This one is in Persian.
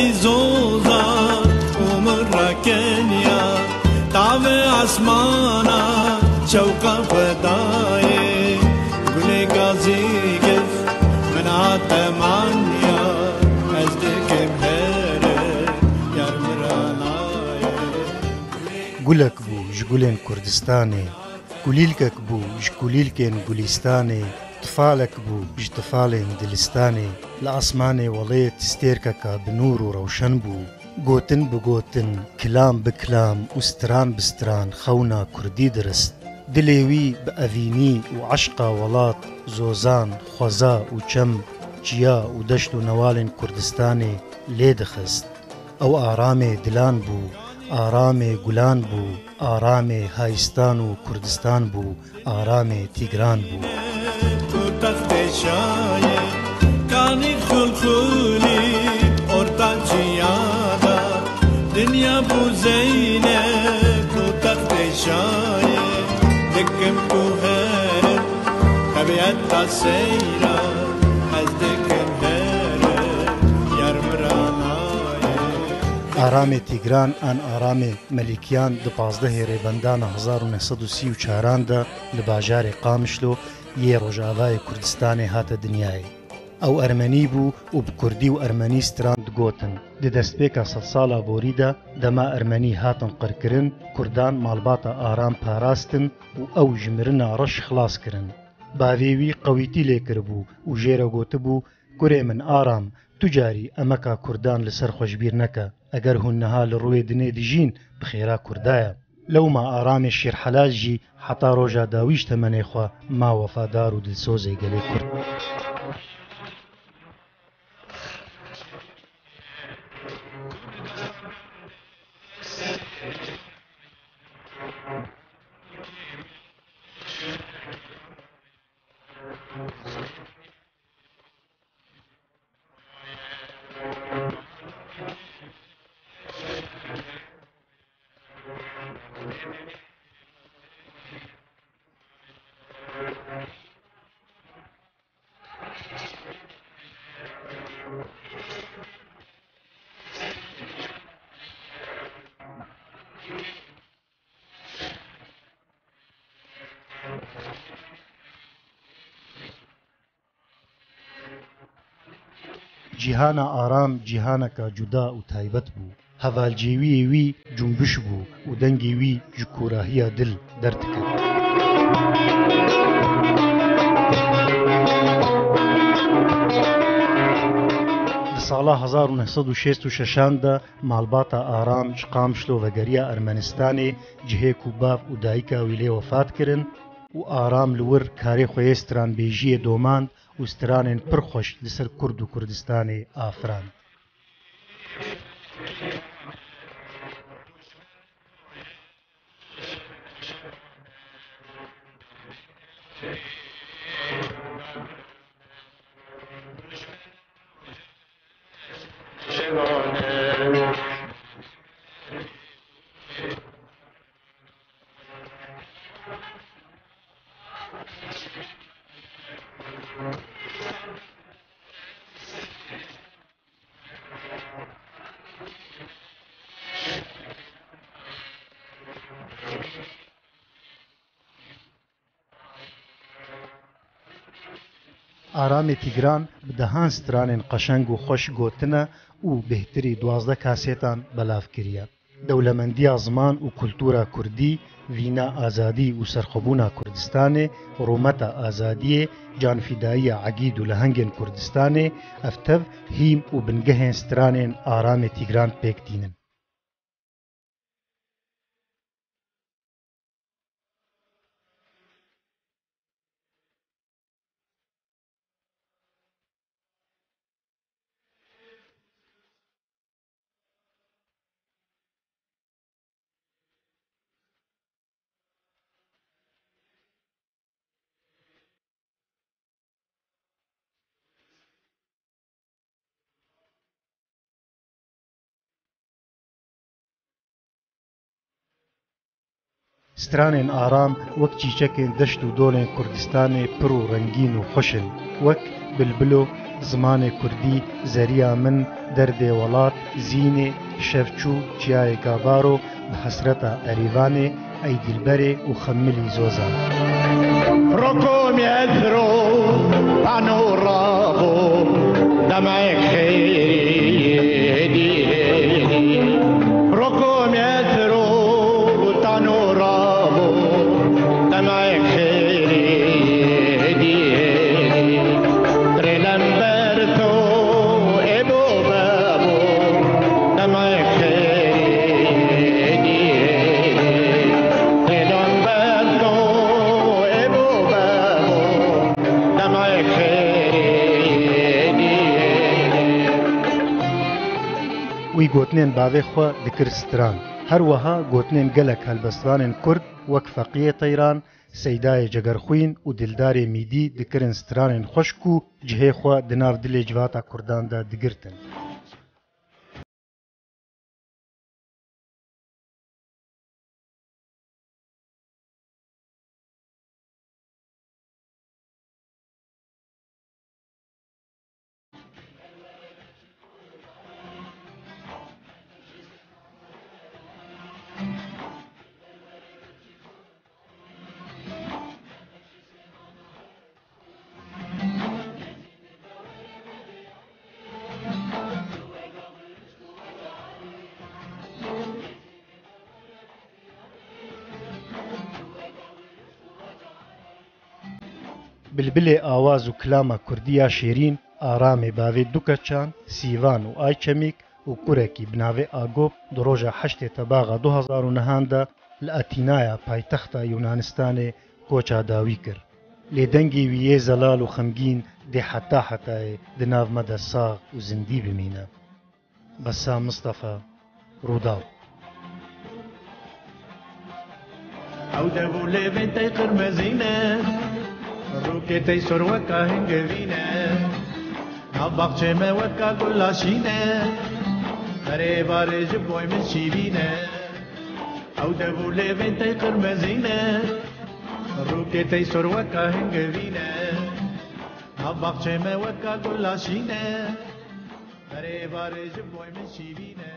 دلی زوزان عمر کنیا تاو آسمانا شوق فدای گل گازی گف من تمانیا از دکم هره یار مرانای گلک بو جگولن کردستانی گلیلکک بو جگلیلکن گلیستانی طفالك بو بج طفالين دلستاني لأسماني وليت تستيركك بنور وروشن بو قوتن بقوتن كلام بكلام وستران بستران خونا كردي درست دليوي بأذيني وعشقا ولات زوزان خوزا وچم جيا ودشت ونوال كردستاني ليدخست او آرامي دلان بو آرامي گلان بو آرامي هايستان وكردستان بو آرامي تيگران بو تخت شایه کانی خلخولی ارتان چیادا دنیا بو زینه تو تخت شایه دکم کو هره طبیعت تا سیرا از دکم هره یار مرانایه آرامي تيگران ان آرامي ملكيان د 15 ريبندان 1934 دا لباجار قامشلو یه روژاوای کردستانی هات دنیای او ارمنی بو و بکردی و ارمنی ستراند گوتن ده دستپیکا 100 سالا بوریدا دما ارمنی هاتن قرکرن کردان مالباتا آرام پاراستن و او جمرنا رش خلاص کرن باویوی قویتی لیکر بو و جیرا گوت بو کره من آرام تجاری امکا کردان لسر خوشبیر نکا اگر هنها لروی دنی دیجین بخیرا کردایا لو ما آرام الشير حلاجي حتى روجا داويش تمنيخوا ما وفادار ودلسوزي قلي كرد جیهانا آرام جیهانکا جدا و تایبت بو هەڤالجێویی وی جنبش بوو و دەنگی وی جکوراهیە دل دەردکرد. لە ساڵا 1966 دا ماڵباتە ئارام چقام شلۆڤەگەریە ئەرمەنستانê cihê ku bav û dayîka wî lê wefat kirin û ئارام li wir karê xwe yê stranbêjiyê domand û stranên pir xweş li ser Kurd û Kurdistanê afirand. ئارامێ تیگران bi dehan stranên qeşeng û xweş gotine û bêhtirî 12 kasêtan belav kiriye. Dewlemendiya ziman û kultûra Kurdî, vîna azadî û serxwebûna Kurdistanê, rûmeta azadiyê, canfîdayiya Egîd û lehengên Kurdistanê, ev tev hîm û bingehên stranên Aramê Tîgran pêk dînin. Stranên aram wek çîçekên deşt û dolên Kurdistanê pir û rengîn û xweş in, wek bilbilo زمان کوردی زەرییا من دەردێ وڵات زینێ شەفچوو چیایە گاڤارۆ بە حەسرەتە ئەریڤانێ ئەی دیلبەرێ و خەمملی زۆزان ركوم يذرو بانورابو دمعك خيري ركوم يذرو بانورابو دمعك خيري تريلمبرتو ابو بابو دمعك خيري تريلمبرتو وی گوتنێن باوێ خۆ دکرد ستران هەروەها گوتنێن گەلک هەلبەستوانên کورد وەک فەقیە تەیران سەیدایە جەگەرخوین و دلدارێ میدی دکردن سترانên خوشک و cihê xwe di nav dilê civata Kurdan de digirtin. بلبلê awaz û kilama Kurdiya şêrîn aramê bavê du keçan Sîvan û Ayçemîk û kurekî bi navê Agop di roja 8 Tebaxa 2009 de li Atînaya paytexta Yûnanistanê koça dawî kir. Lêdengê wî yê zelal û xemgîn dê heta hetayê di nav me de sağ û zindî bimîne. Bessam Mustafa, Rûdaw. Ew devû lêvên tey qirmezîne Rûkê tey sor weka hingevîne Navbaxçê me weka gulaşîne Berêvarê ji boy min şîrîne Ew devû lêvên tey qirmezîne Rûkê tey sor weka hingevîne Navbaxçê me weka gulaşîne Berêvarê ji boy min şîrîne